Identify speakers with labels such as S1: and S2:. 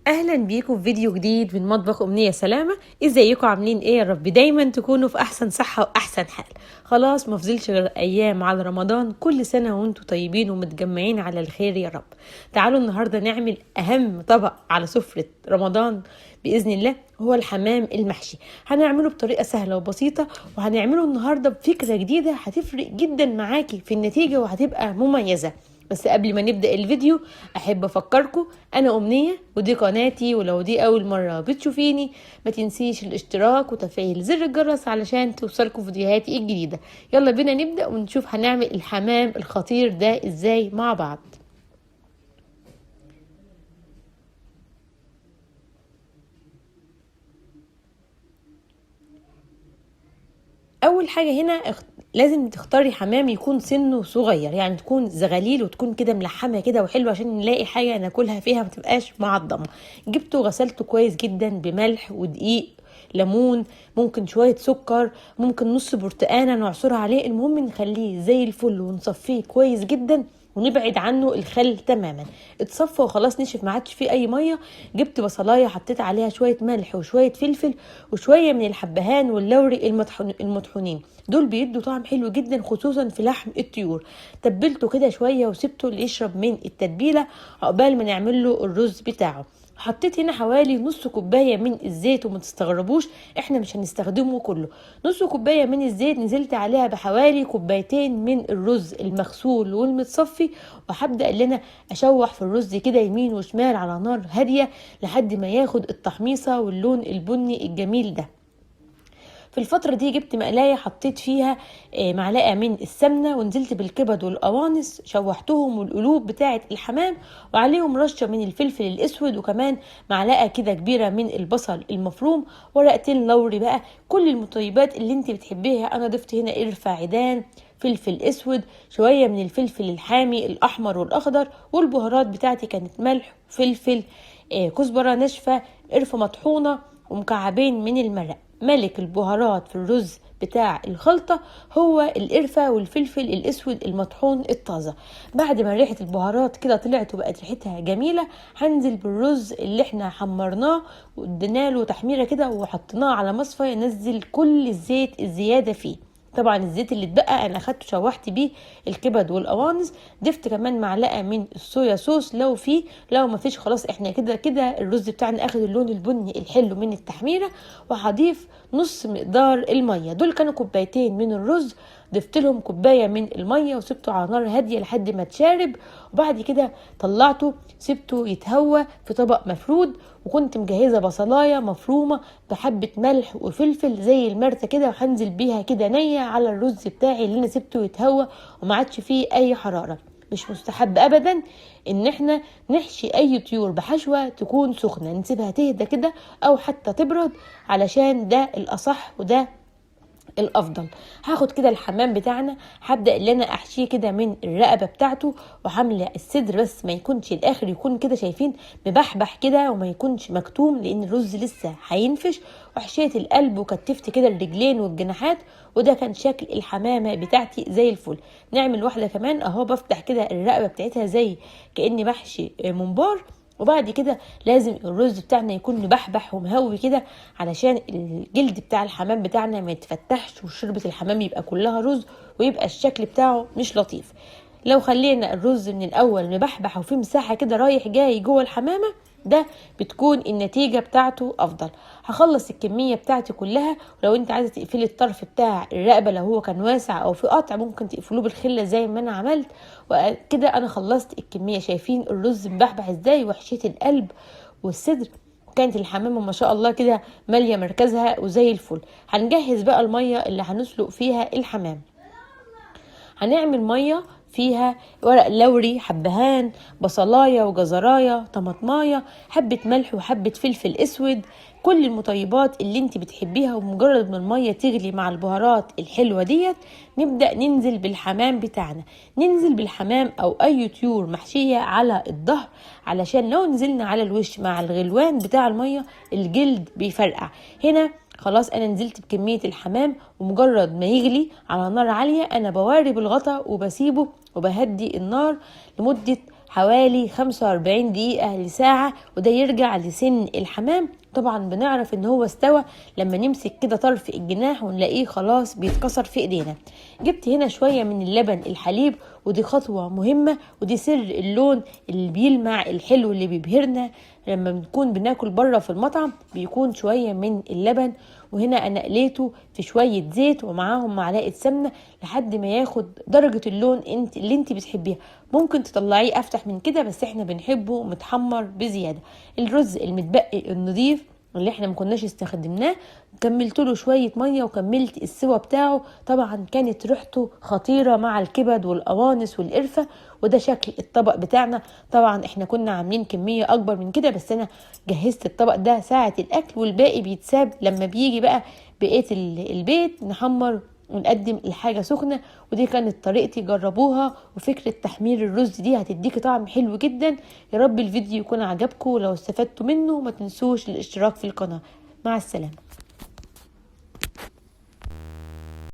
S1: اهلا بيكم في فيديو جديد من مطبخ امنيه سلامه. ازيكم عاملين ايه؟ يا رب دايما تكونوا في احسن صحه واحسن حال. خلاص ما فضلش غير ايام على رمضان، كل سنه وانتم طيبين ومتجمعين على الخير يا رب. تعالوا النهارده نعمل اهم طبق على سفره رمضان باذن الله، هو الحمام المحشي. هنعمله بطريقه سهله وبسيطه، وهنعمله النهارده بفكره جديده هتفرق جدا معاكي في النتيجه وهتبقى مميزه. بس قبل ما نبدأ الفيديو أحب أفكركم أنا أمنية ودي قناتي، ولو دي أول مرة بتشوفيني ما تنسيش الاشتراك وتفعيل زر الجرس علشان توصلكم فيديوهاتي الجديدة. يلا بينا نبدأ ونشوف هنعمل الحمام الخطير ده إزاي مع بعض. اول حاجه هنا لازم تختاري حمام يكون سنه صغير، يعني تكون زغاليل وتكون كده ملحمه كده وحلوه عشان نلاقي حاجه ناكلها فيها ما تبقاش معضمه. جبته وغسلته كويس جدا بملح ودقيق، ليمون، ممكن شويه سكر، ممكن نص برتقانه نعصرها عليه. المهم نخليه زي الفل ونصفيه كويس جدا ونبعد عنه الخل تماما. اتصفى وخلاص نشف ما عادش فيه اي ميه. جبت بصلايه حطيت عليها شويه ملح وشويه فلفل وشويه من الحبهان واللوري المطحونين، دول بيدوا طعم حلو جدا خصوصا في لحم الطيور. تبلته كده شويه وسبته اللي يشرب من التتبيله عقبال ما نعمل له الرز بتاعه. حطيت هنا حوالي نص كوبايه من الزيت، وما تستغربوش احنا مش هنستخدمه كله. نص كوبايه من الزيت نزلت عليها بحوالي كوبايتين من الرز المغسول والمتصفي، وهبدا ان انا اشوح في الرز كده يمين وشمال على نار هاديه لحد ما ياخد التحميصه واللون البني الجميل ده. في الفترة دي جبت مقلاية حطيت فيها معلقة من السمنة، ونزلت بالكبد والقوانص شوحتهم والقلوب بتاعة الحمام، وعليهم رشة من الفلفل الاسود، وكمان معلقة كده كبيرة من البصل المفروم، ورقتين لوري بقى. كل المطيبات اللي انت بتحبيها انا ضفت هنا قرفة عيدان، فلفل اسود، شوية من الفلفل الحامي الاحمر والاخضر، والبهارات بتاعتي كانت ملح وفلفل، كزبرة ناشفة، قرفة مطحونة، ومكعبين من المرق. ملك البهارات في الرز بتاع الخلطة هو القرفة والفلفل الاسود المطحون الطازة. بعد ما ريحة البهارات كده طلعت وبقت ريحتها جميلة، هنزل بالرز اللي احنا حمرناه وادينا له تحميرة كده وحطيناه على مصفى ينزل كل الزيت الزيادة فيه. طبعا الزيت اللي اتبقى انا اخدته شوحت بيه الكبد والقوانص. ضفت كمان معلقه من الصويا صوص لو فيه، لو ما فيش خلاص احنا كده كده الرز بتاعنا اخد اللون البني الحلو من التحميره. وهضيف نص مقدار الميه، دول كانوا كوبايتين من الرز، ضفت لهم كوبايه من الميه وسبته على نار هاديه لحد ما اتشارب. وبعد كده طلعته سبته يتهوى في طبق مفرود، وكنت مجهزه بصلايه مفرومه بحبه ملح وفلفل زي المرته كده، وهنزل بيها كده نيه على الرز بتاعي اللي انا سبته يتهوى وما عادش فيه اي حراره. مش مستحب ابدا ان احنا نحشي اي طيور بحشوه تكون سخنه، نسيبها تهدى كده او حتى تبرد علشان ده الاصح وده الافضل. هاخد كده الحمام بتاعنا هبدا ان انا احشيه كده من الرقبه بتاعته، وحامله الصدر بس ما يكونش الاخر، يكون كده شايفين مبحبح كده وما يكونش مكتوم لان الرز لسه هينفش. وحشيت القلب وكتفت كده الرجلين والجناحات، وده كان شكل الحمامه بتاعتي زي الفل. نعمل واحده كمان اهو، بفتح كده الرقبه بتاعتها زي كاني بحشي ممبار. وبعد كده لازم الرز بتاعنا يكون مبحبح ومهوي كده علشان الجلد بتاع الحمام بتاعنا ما يتفتحش وشربة الحمام يبقى كلها رز ويبقى الشكل بتاعه مش لطيف. لو خلينا الرز من الاول مبحبح وفي مساحة كده رايح جاي جوه الحمامة، ده بتكون النتيجة بتاعته افضل. هخلص الكمية بتاعتي كلها، ولو انت عايزة تقفلي الطرف بتاع الرقبة لو هو كان واسع او في قطع ممكن تقفلوه بالخلة زي ما انا عملت. وكده انا خلصت الكمية. شايفين الرز مبحبح ازاي؟ وحشيت القلب والصدر، كانت الحمامة ما شاء الله كده مالية مركزها وزي الفل. هنجهز بقى المية اللي هنسلق فيها الحمام. هنعمل ميه فيها ورق لوري، حبهان، بصلايه وجزرايه، طماطمايه، حبه ملح وحبه فلفل اسود، كل المطيبات اللي انت بتحبيها. ومجرد ما الميه تغلي مع البهارات الحلوه ديت نبدا ننزل بالحمام بتاعنا. ننزل بالحمام او اي طيور محشيه على الظهر، علشان لو نزلنا على الوش مع الغلوان بتاع الميه الجلد بيفرقع. هنا خلاص انا نزلت بكمية الحمام، ومجرد ما يغلي على نار عالية انا بوارب الغطا وبسيبه وبهدي النار لمدة حوالي 45 دقيقة لساعة، وده يرجع لسن الحمام. طبعا بنعرف ان هو استوى لما نمسك كده طرف الجناح ونلاقيه خلاص بيتكسر في ايدينا. جبت هنا شوية من اللبن الحليب، ودي خطوة مهمة، ودي سر اللون اللي بيلمع الحلو اللي بيبهرنا لما بنكون بناكل بره في المطعم. بيكون شوية من اللبن، وهنا انا قليته في شوية زيت ومعاهم معلقة سمنة لحد ما ياخد درجة اللون اللي انت بتحبيها. ممكن تطلعيه افتح من كده، بس احنا بنحبه متحمر بزيادة. الرز المتبقي النظيف اللي احنا مكناش استخدمناه كملت له شوية مية وكملت السوا بتاعه. طبعا كانت ريحته خطيرة مع الكبد والقوانص والقرفة، وده شكل الطبق بتاعنا. طبعا احنا كنا عاملين كمية اكبر من كده، بس انا جهزت الطبق ده ساعة الاكل، والباقي بيتساب لما بيجي بقى بقية البيت نحمر ونقدم الحاجة سخنة. ودي كانت طريقتي، جربوها. وفكرة تحمير الرز دي هتديكي طعم حلو جدا. يا رب الفيديو يكون عجبكم، ولو استفدتوا منه ما تنسوش الاشتراك في القناة. مع السلامة.